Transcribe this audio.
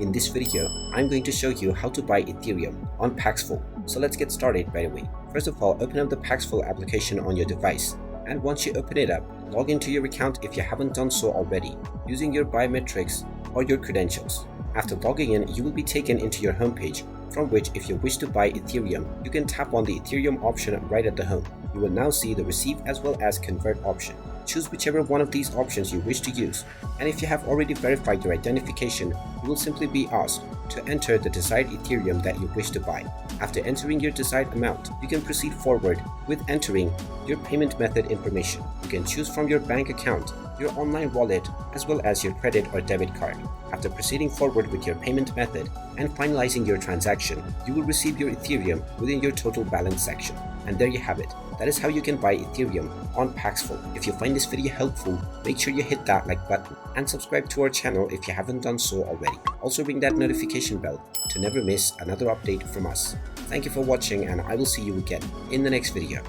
In this video, I'm going to show you how to buy Ethereum on Paxful. So let's get started right away. First of all, open up the Paxful application on your device. And once you open it up, log into your account if you haven't done so already, using your biometrics or your credentials. After logging in, you will be taken into your homepage, from which if you wish to buy Ethereum, you can tap on the Ethereum option right at the home. You will now see the receive as well as convert option. Choose whichever one of these options you wish to use, and if you have already verified your identification, you will simply be asked to enter the desired Ethereum that you wish to buy. After entering your desired amount, you can proceed forward with entering your payment method information. You can choose from your bank account, your online wallet, as well as your credit or debit card. After proceeding forward with your payment method and finalizing your transaction, you will receive your Ethereum within your total balance section. And there you have it. That is how you can buy Ethereum on Paxful. If you find this video helpful, make sure you hit that like button and subscribe to our channel if you haven't done so already. Also ring that notification bell to never miss another update from us. Thank you for watching, and I will see you again in the next video.